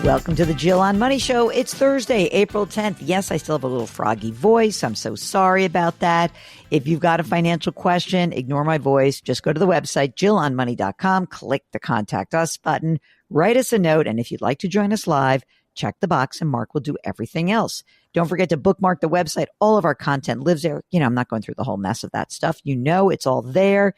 Welcome to the Jill on Money Show. It's Thursday, April 10th. Yes, I still have a little froggy voice. I'm so sorry about that. If you've got a financial question, ignore my voice. Just go to the website, jillonmoney.com, click the Contact Us button, write us a note, and if you'd like to join us live, check the box and Mark will do everything else. Don't forget to bookmark the website. All of our content lives there. I'm not going through the whole mess of that stuff. It's all there.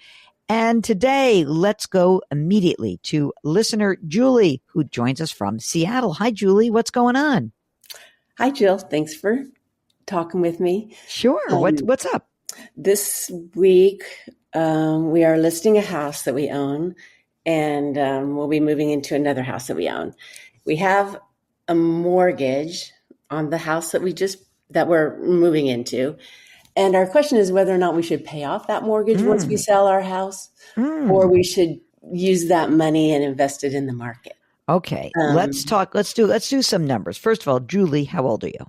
And today, let's go immediately to listener Julie, who joins us from Seattle. Hi, Julie. What's going on? Hi, Jill. Thanks for talking with me. Sure. What's up? This week, we are listing a house that we own, and we'll be moving into another house that we own. We have a mortgage on the house that we're moving into. And our question is whether or not we should pay off that mortgage once we sell our house, or we should use that money and invest it in the market. Okay. Let's do some numbers. First of all, Julie, how old are you?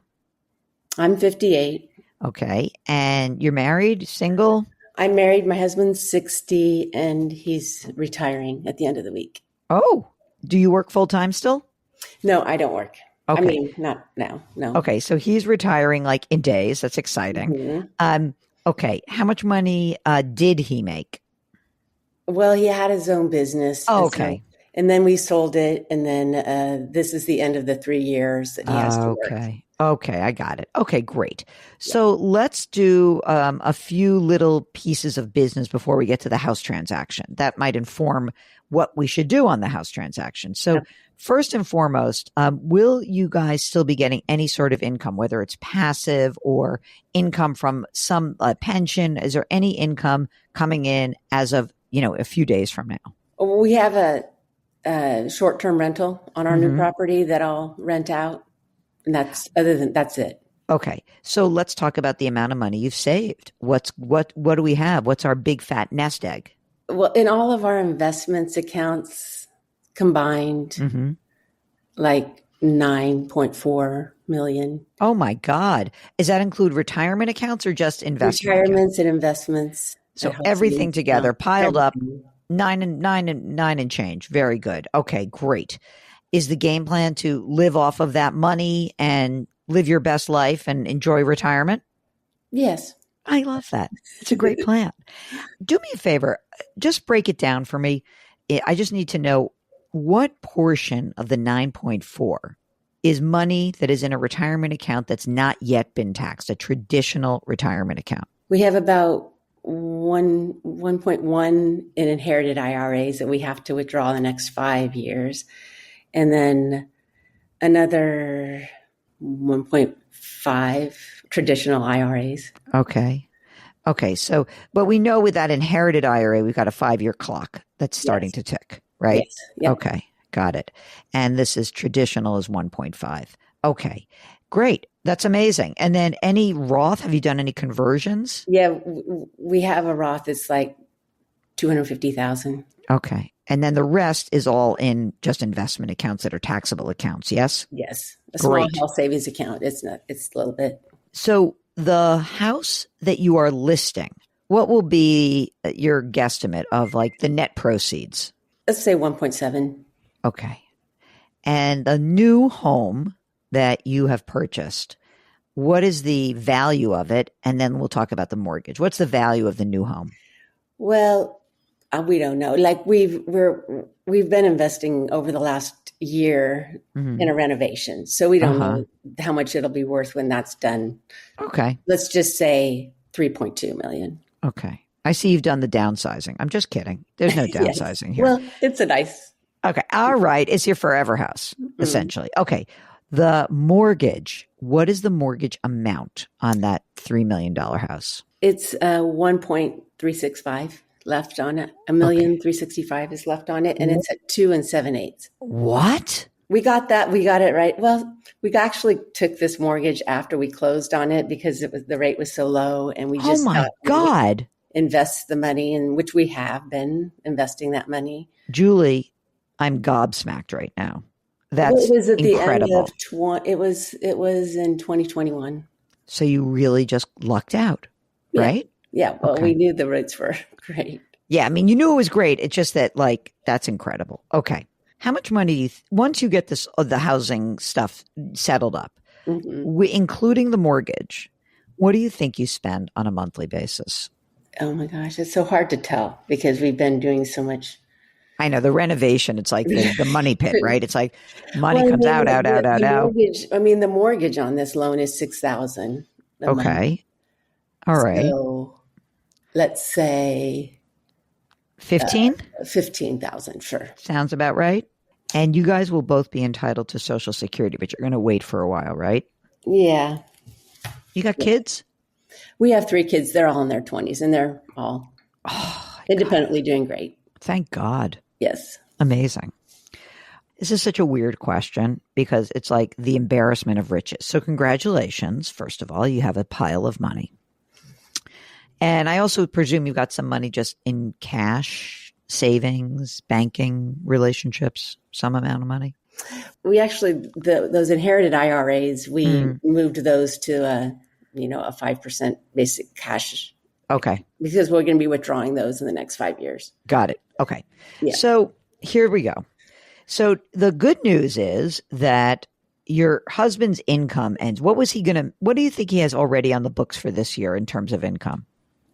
I'm 58. Okay. And you're married, single? I'm married. My husband's 60 and he's retiring at the end of the week. Oh, do you work full time still? No, I don't work. Okay. I mean, not now. No. Okay. So he's retiring like in days. That's exciting. Mm-hmm. Okay. How much money did he make? Well, he had his own business. Oh, okay. And then we sold it. And then this is the end of the 3 years that he has to work. Okay. I got it. Okay, great. So let's do a few little pieces of business before we get to the house transaction. That might inform what we should do on the house transaction. So first and foremost, will you guys still be getting any sort of income, whether it's passive or income from some pension? Is there any income coming in as of, a few days from now? We have a short-term rental on our new property that I'll rent out. And that's it. Okay. So let's talk about the amount of money you've saved. What do we have? What's our big fat nest egg? Well, in all of our investments accounts combined, like $9.4 million. Oh my God. Does that include retirement accounts or just investment Retirements and investments. So everything together piled up, nine and change. Very good. Okay, great. Is the game plan to live off of that money and live your best life and enjoy retirement? Yes. I love that. It's a great plan. Do me a favor. Just break it down for me. I just need to know what portion of the 9.4 is money that is in a retirement account that's not yet been taxed, a traditional retirement account. We have about 1.1 in inherited IRAs that we have to withdraw in the next 5 years. And then another 1.5 traditional IRAs. Okay. So, but we know with that inherited IRA, we've got a 5-year clock that's starting to tick, right? Yes. Yep. Okay. Got it. And this is traditional is 1.5. Okay. Great. That's amazing. And then any Roth, have you done any conversions? Yeah, we have a Roth that's like $250,000. Okay. And then the rest is all in just investment accounts that are taxable accounts. Yes? Yes. A small health savings account. It's a little bit. So the house that you are listing, what will be your guesstimate of like the net proceeds? Let's say 1.7. Okay. And the new home that you have purchased, what is the value of it? And then we'll talk about the mortgage. What's the value of the new home? Well, we don't know. Like we've been investing over the last year in a renovation, so we don't know how much it'll be worth when that's done. Okay, let's just say 3.2 million. Okay, I see you've done the downsizing. I'm just kidding. There's no downsizing here. Well, it's a nice. Okay, all right. It's your forever house, essentially. Okay, the mortgage. What is the mortgage amount on that $3 million house? It's 1.365. left on it. $1,365,000 is left on it, and it's at 2 7/8. What? We got that. We got it right. Well, we actually took this mortgage after we closed on it because the rate was so low, and we just invest the money, in which we have been investing that money. Julie, I'm gobsmacked right now. That's it was at incredible. The end of it was in 2021. So you really just lucked out, right? Yeah. Well, we knew the rates were great. Yeah. I mean, you knew it was great. It's just that, like, that's incredible. Okay. How much money do you, once you get this, the housing stuff settled up, including the mortgage, what do you think you spend on a monthly basis? Oh my gosh, it's so hard to tell because we've been doing so much. I know the renovation, it's like the money pit, right? It's like money Well, I comes mean, out. the mortgage on this loan is $6,000 a month. Okay. All right. So let's say 15? 15,000, sure. Sounds about right. And you guys will both be entitled to Social Security, but you're going to wait for a while, right? Yeah. You got kids? We have 3 kids. They're all in their 20s, and they're all independently doing great. Thank God. Yes. Amazing. This is such a weird question because it's like the embarrassment of riches. So congratulations. First of all, you have a pile of money. And I also presume you've got some money just in cash, savings, banking, relationships, some amount of money. We actually, those inherited IRAs, we moved those to a 5% basic cash. Okay. Because we're going to be withdrawing those in the next 5 years. Got it. Okay. Yeah. So here we go. So the good news is that your husband's income ends. What do you think he has already on the books for this year in terms of income?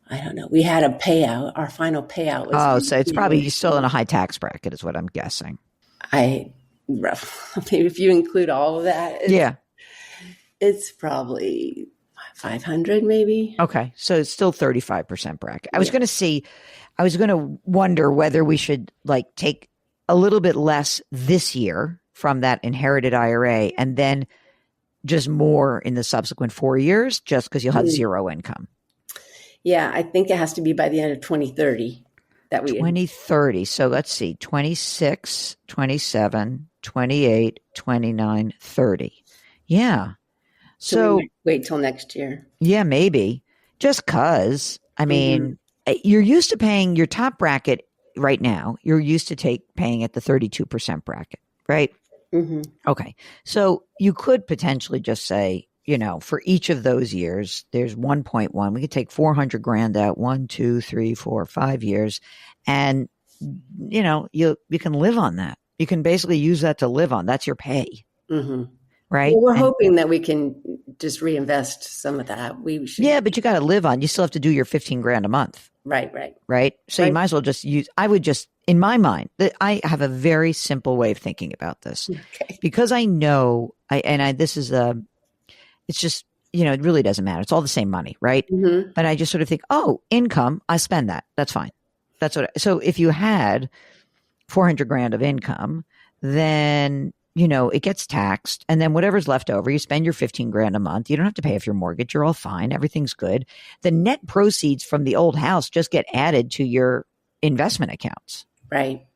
I don't know. We had a payout. Our final payout was. So it's probably still in a high tax bracket is what I'm guessing. Maybe if you include all of that. It's probably 500 maybe. Okay. So it's still 35% bracket. I was going to wonder whether we should like take a little bit less this year from that inherited IRA and then just more in the subsequent 4 years, just because you'll have zero income. Yeah. I think it has to be by the end of 2030 that we 2030. So let's see, 26, 27, 28, 29, 30. Yeah. So wait till next year. Yeah, maybe. Just because, I mean, you're used to paying your top bracket right now. You're used to paying at the 32% bracket, right? Mm-hmm. Okay. So you could potentially just say, for each of those years, there's 1.1. We could take 400 grand out, 1, 2, 3, 4, 5 years. And, you can live on that. You can basically use that to live on. That's your pay. Mm-hmm. Right. Well, we're hoping that we can just reinvest some of that. Yeah, but you got to live on. You still have to do your 15 grand a month. Right. So you might as well just in my mind, I have a very simple way of thinking about this because I know it's just, it really doesn't matter. It's all the same money. Right. Mm-hmm. But I just sort of think, income, I spend that. That's fine. So if you had 400 grand of income, then it gets taxed and then whatever's left over, you spend your 15 grand a month. You don't have to pay off your mortgage. You're all fine. Everything's good. The net proceeds from the old house just get added to your investment accounts. Right.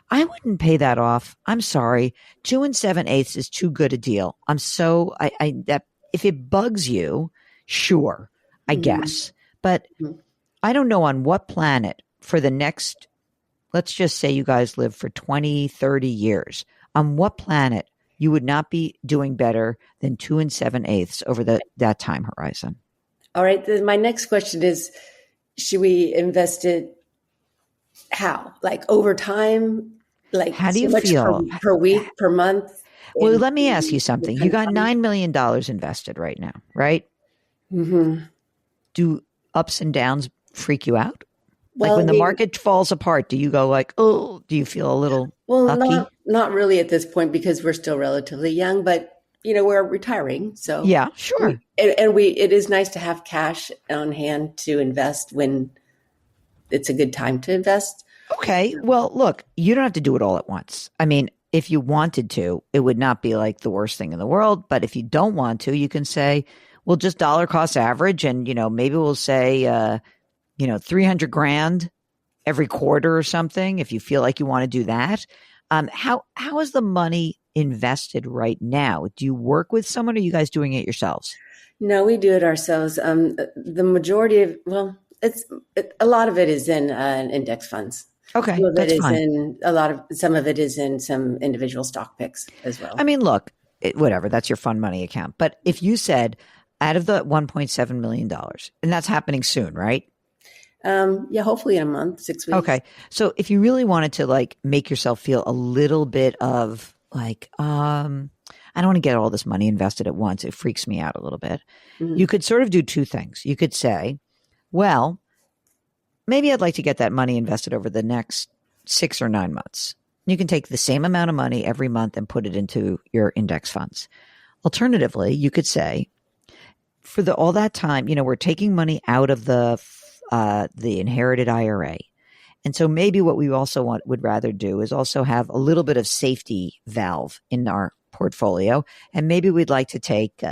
I wouldn't pay that off. I'm sorry. 2 7/8 is too good a deal. That if it bugs you, sure, I guess. But I don't know on what planet for the next, let's just say you guys live for 20, 30 years. On what planet you would not be doing better than 2 7/8 over that time horizon? All right. My next question is, should we invest it how? Like over time? Like how do you feel? Per week, per month? Well, let me ask you something. You got $9 million invested right now, right? Mm-hmm. Do ups and downs freak you out? Well, like when the market falls apart, do you go like, do you feel a little lucky? Not really at this point because we're still relatively young, but we're retiring. So yeah, sure. It is nice to have cash on hand to invest when it's a good time to invest. Okay. Well, look, you don't have to do it all at once. I mean, if you wanted to, it would not be like the worst thing in the world. But if you don't want to, you can say, well, just dollar cost average. And, maybe we'll say, 300 grand every quarter or something, if you feel like you want to do that. How is the money invested right now? Do you work with someone or are you guys doing it yourselves? No, we do it ourselves. The majority of, a lot of it is in index funds. Okay. Some of it is in some individual stock picks as well. I mean, look, whatever, that's your fund money account. But if you said out of the $1.7 million, and that's happening soon, right? Yeah, hopefully in a month, 6 weeks. Okay. So if you really wanted to like make yourself feel a little bit of like, I don't want to get all this money invested at once. It freaks me out a little bit. You could sort of do two things. You could say, well, maybe I'd like to get that money invested over the next 6 or 9 months. You can take the same amount of money every month and put it into your index funds. Alternatively, you could say, for all that time, we're taking money out of the inherited IRA. And so maybe what we also would rather do is also have a little bit of safety valve in our portfolio. And maybe we'd like to take,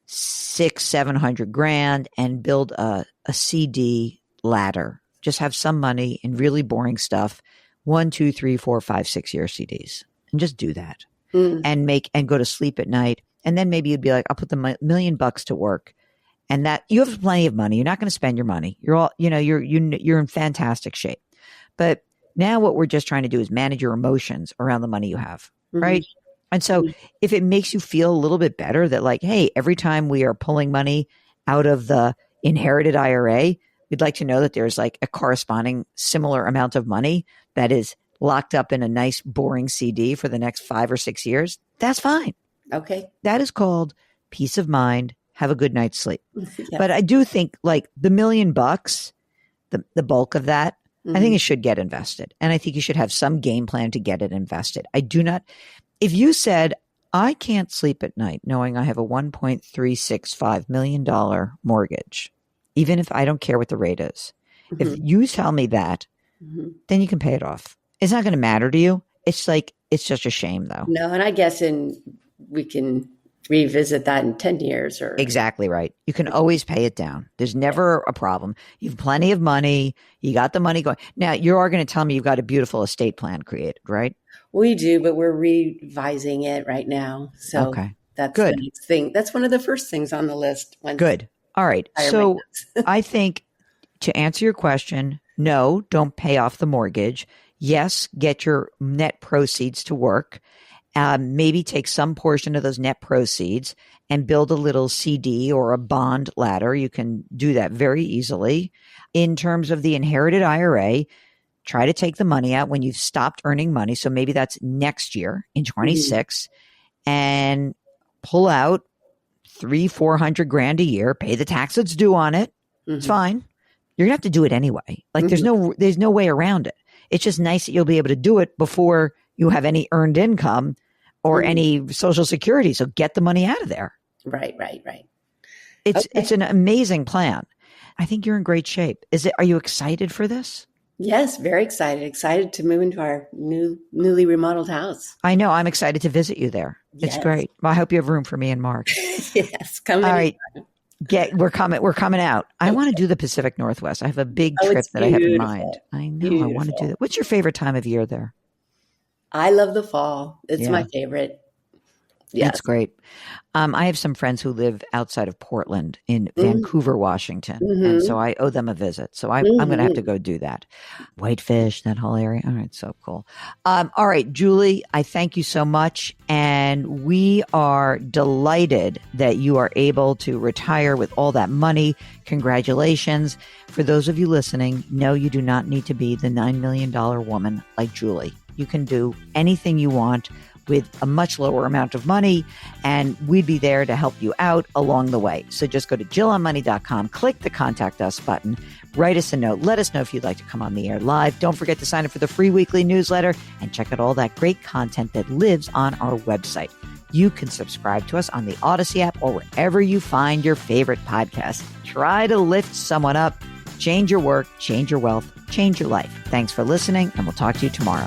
600-700 grand and build a CD ladder. Just have some money in really boring stuff, 1, 2, 3, 4, 5, 6 year CDs, and just do that and go to sleep at night. And then maybe you'd be like, I'll put the $1 million to work. And that you have plenty of money. You're not going to spend your money. You're all, you're in fantastic shape. But now what we're just trying to do is manage your emotions around the money you have. Right. And so if it makes you feel a little bit better that like, hey, every time we are pulling money out of the inherited IRA, we'd like to know that there's like a corresponding similar amount of money that is locked up in a nice boring CD for the next 5 or 6 years. That's fine. Okay. That is called peace of mind. Have a good night's sleep. But I do think like the $1 million, the bulk of that, I think it should get invested. And I think you should have some game plan to get it invested. I do not, if you said, I can't sleep at night knowing I have a $1.365 million mortgage, even if I don't care what the rate is, if you tell me that, then you can pay it off. It's not going to matter to you. It's like, it's just a shame though. No, and I guess we can revisit that in 10 years or exactly right. You can always pay it down. There's never a problem. You have plenty of money. You got the money going. Now you are going to tell me you've got a beautiful estate plan created, right? We do, but we're revising it right now. So that's good. The next thing. That's one of the first things on the list. Good. All right. So I think to answer your question, no, don't pay off the mortgage. Yes, get your net proceeds to work. Maybe take some portion of those net proceeds and build a little CD or a bond ladder. You can do that very easily. In terms of the inherited IRA, try to take the money out when you've stopped earning money. So maybe that's next year in 26 and pull out 300-400 grand a year, pay the tax that's due on it. It's fine. You're gonna have to do it anyway. Like there's no way around it. It's just nice that you'll be able to do it before you have any earned income or any Social Security. So get the money out of there. Right. It's an amazing plan. I think you're in great shape. Are you excited for this? Yes, very excited. Excited to move into our newly remodeled house. I know. I'm excited to visit you there. Yes. It's great. Well, I hope you have room for me in March. Yes, come All right. We're coming out. I want to do the Pacific Northwest. I have a big trip that I have in mind. I know. Beautiful. I want to do that. What's your favorite time of year there? I love the fall. It's my favorite. Yes. That's great. I have some friends who live outside of Portland in Vancouver, Washington. And so I owe them a visit. So I'm going to have to go do that. Whitefish, that whole area. All right. So cool. All right, Julie, I thank you so much. And we are delighted that you are able to retire with all that money. Congratulations. For those of you listening, no, you do not need to be the $9 million woman like Julie. You can do anything you want with a much lower amount of money, and we'd be there to help you out along the way. So just go to JillOnMoney.com, click the Contact Us button, write us a note, let us know if you'd like to come on the air live. Don't forget to sign up for the free weekly newsletter and check out all that great content that lives on our website. You can subscribe to us on the Odyssey app or wherever you find your favorite podcast. Try to lift someone up, change your work, change your wealth, change your life. Thanks for listening, and we'll talk to you tomorrow.